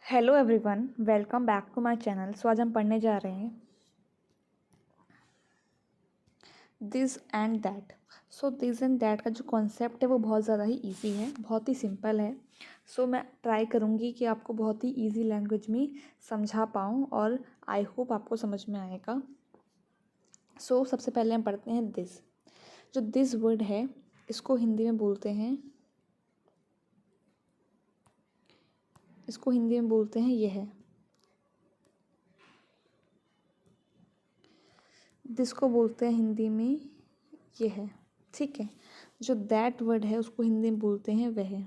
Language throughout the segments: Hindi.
Hello everyone, welcome back to my channel. So आज हम पढ़ने जा रहे हैं this and that. So this and that का जो कॉन्सेप्ट है वो बहुत ज़्यादा ही इजी है, बहुत ही सिंपल है। सो मैं ट्राई करूँगी कि आपको बहुत ही इजी लैंग्वेज में समझा पाऊँ और आई होप आपको समझ में आएगा। सो सबसे पहले हम पढ़ते हैं दिस। जो दिस वर्ड है इसको हिंदी में बोलते हैं यह। दिस को बोलते हैं हिंदी में यह, ठीक है। जो दैट वर्ड है उसको हिंदी में बोलते हैं वह,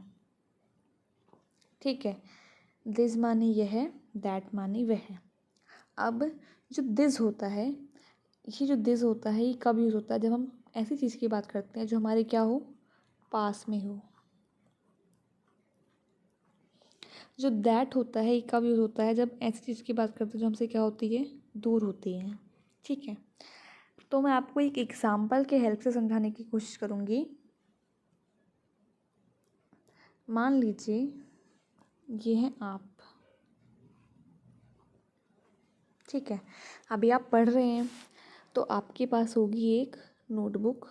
ठीक है। दिस माने यह, दैट माने वह। अब जो दिस होता है, ये कब यूज़ होता है? जब हम ऐसी चीज़ की बात करते हैं जो हमारे क्या हो, पास में हो। जो दैट होता है ये कब यूज़ होता है? जब ऐसी चीज़ की बात करते हैं जो हमसे क्या होती है, दूर होती है, ठीक है। तो मैं आपको एक एग्जाम्पल के हेल्प से समझाने की कोशिश करूँगी। मान लीजिए ये हैं आप, ठीक है। अभी आप पढ़ रहे हैं तो आपके पास होगी एक नोटबुक,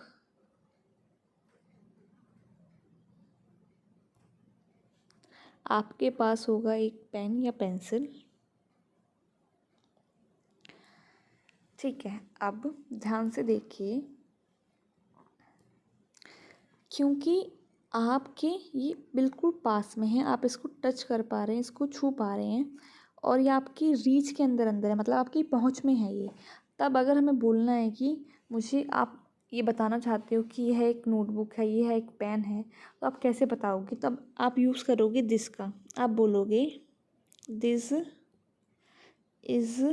आपके पास होगा एक पेन या पेंसिल, ठीक है। अब ध्यान से देखिए, क्योंकि आपके ये बिल्कुल पास में है, आप इसको टच कर पा रहे हैं, इसको छू पा रहे हैं और ये आपकी रीच के अंदर अंदर है, मतलब आपकी पहुंच में है ये। तब अगर हमें बोलना है कि मुझे आप ये बताना चाहते हो कि यह एक नोटबुक है, ये है एक पेन है, तो आप कैसे बताओगे? तब आप यूज़ करोगे दिस का। आप बोलोगे दिस इज़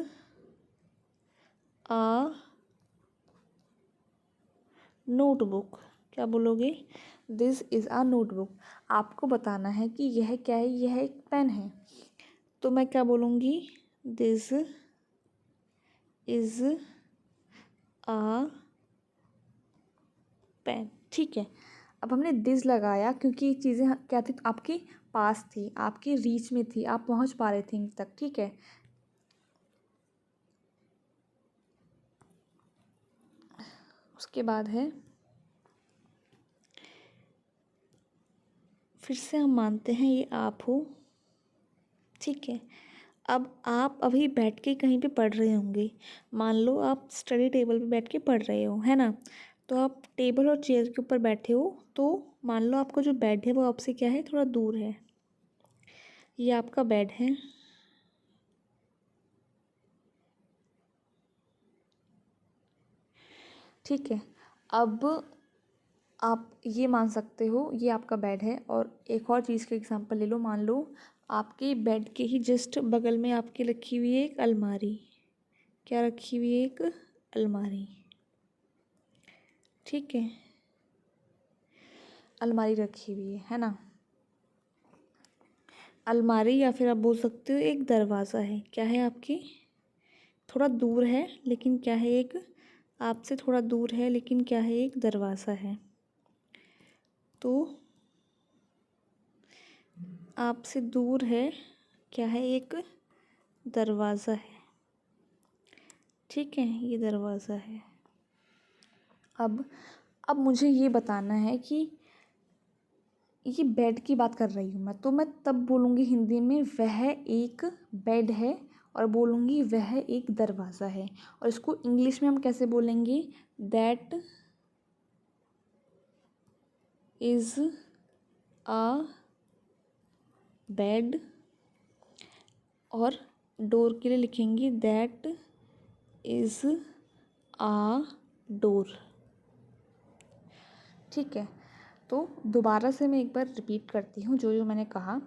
अ नोटबुक। क्या बोलोगे? This is a notebook. आपको बताना है कि यह क्या है, यह एक पेन है, तो मैं क्या बोलूँगी? दिस इज़ अ पेन, ठीक है। अब हमने दिस लगाया क्योंकि ये चीज़ें क्या थी, आपके पास थी, आपकी रीच में थी, आप पहुंच पा रहे थे इन तक, ठीक है। उसके बाद है, फिर से हम मानते हैं ये आप हो, ठीक है। अब आप अभी बैठ के कहीं पे पढ़ रहे होंगे, मान लो आप स्टडी टेबल पे बैठ के पढ़ रहे हो, है ना। तो आप टेबल और चेयर के ऊपर बैठे हो, तो मान लो आपका जो बेड है वो आपसे क्या है, थोड़ा दूर है। ये आपका बेड है, ठीक है। अब आप ये मान सकते हो ये आपका बेड है, और एक और चीज़ का एग्जांपल ले लो। मान लो आपके बेड के ही जस्ट बगल में आपके रखी हुई है एक अलमारी। क्या रखी हुई है? एक अलमारी, ठीक है। अलमारी रखी हुई है ना। अलमारी, या फिर आप बोल सकते हो एक दरवाज़ा है। क्या है? आपकी थोड़ा दूर है लेकिन क्या है, एक आपसे थोड़ा दूर है लेकिन क्या है, एक दरवाज़ा है। तो आपसे दूर है, क्या है, एक दरवाज़ा है, ठीक है। ये दरवाज़ा है। अब मुझे ये बताना है कि ये बेड की बात कर रही हूँ मैं, तो मैं तब बोलूँगी हिंदी में वह एक बेड है, और बोलूँगी वह एक दरवाज़ा है। और इसको इंग्लिश में हम कैसे बोलेंगे? दैट इज़ अ बेड, और डोर के लिए लिखेंगे दैट इज़ अ डोर, ठीक है। तो दोबारा से मैं एक बार रिपीट करती हूँ जो जो मैंने कहा।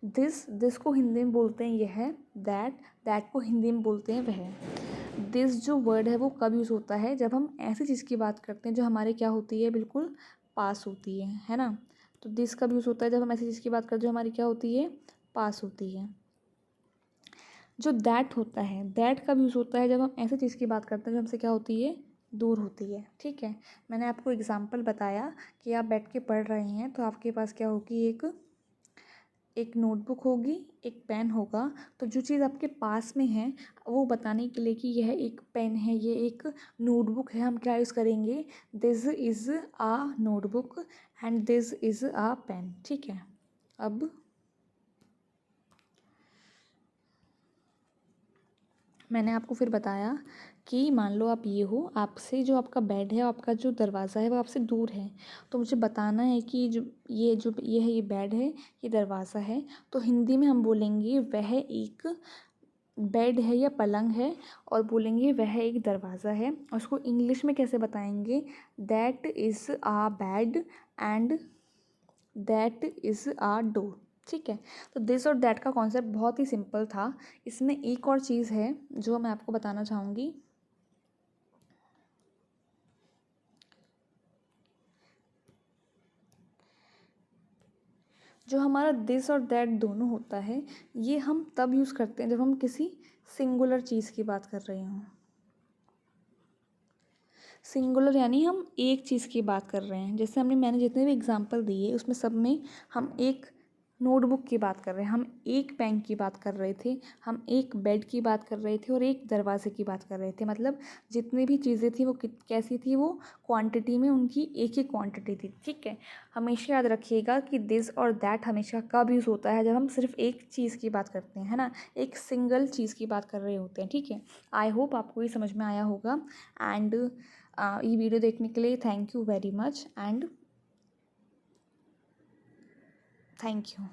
दिस को हिंदी में बोलते हैं यह, दैट को हिंदी में बोलते हैं वह। दिस जो वर्ड है वो कब यूज़ होता है? जब हम ऐसी चीज़ की बात करते हैं जो हमारे क्या होती है, बिल्कुल पास होती है ना। तो दिस कब यूज़ होता है? जब हम ऐसी चीज़ की बात करते हैं जो हमारी क्या होती है, पास होती है। जो दैट होता है, दैट कब यूज़ होता है? जब हम ऐसी चीज़ की बात करते हैं जो हमसे क्या होती है, दूर होती है, ठीक है। मैंने आपको एग्जाम्पल बताया कि आप बैठ के पढ़ रहे हैं तो आपके पास क्या होगी, एक एक नोटबुक होगी, एक पेन होगा। तो जो चीज़ आपके पास में है वो बताने के लिए कि यह एक पेन है, ये एक नोटबुक है, हम क्या यूज़ करेंगे, this is a notebook and this is a pen. ठीक है। अब मैंने आपको फिर बताया कि मान लो आप ये हो, आपसे जो आपका बेड है, आपका जो दरवाज़ा है वो आपसे दूर है, तो मुझे बताना है कि जो ये है, ये बेड है, ये दरवाज़ा है। तो हिंदी में हम बोलेंगे वह एक बेड है या पलंग है, और बोलेंगे वह एक दरवाज़ा है। और उसको इंग्लिश में कैसे बताएंगे, that is a bed and that is a door. ठीक है। तो दिस और दैट का कॉन्सेप्ट बहुत ही सिंपल था। इसमें एक और चीज़ है जो मैं आपको बताना चाहूँगी। जो हमारा दिस और दैट दोनों होता है, ये हम तब यूज़ करते हैं जब हम किसी सिंगुलर चीज़ की बात कर रहे हों। सिंगुलर यानी हम एक चीज़ की बात कर रहे हैं। जैसे मैंने जितने भी एग्जांपल दिए उसमें सब में हम एक नोटबुक की बात कर रहे हैं, हम एक पेन की बात कर रहे थे, हम एक बेड की बात कर रहे थे और एक दरवाजे की बात कर रहे थे। मतलब जितनी भी चीज़ें थी वो कैसी थी, वो क्वांटिटी में उनकी एक ही क्वांटिटी थी। ठीक है। हमेशा याद रखिएगा कि दिस और दैट हमेशा कब यूज़ होता है, जब हम सिर्फ एक चीज़ की बात करते हैं, है ना, एक सिंगल चीज़ की बात कर रहे होते हैं। ठीक है। आई होप आपको ये समझ में आया होगा। एंड ये वीडियो देखने के लिए thank you very much and thank you.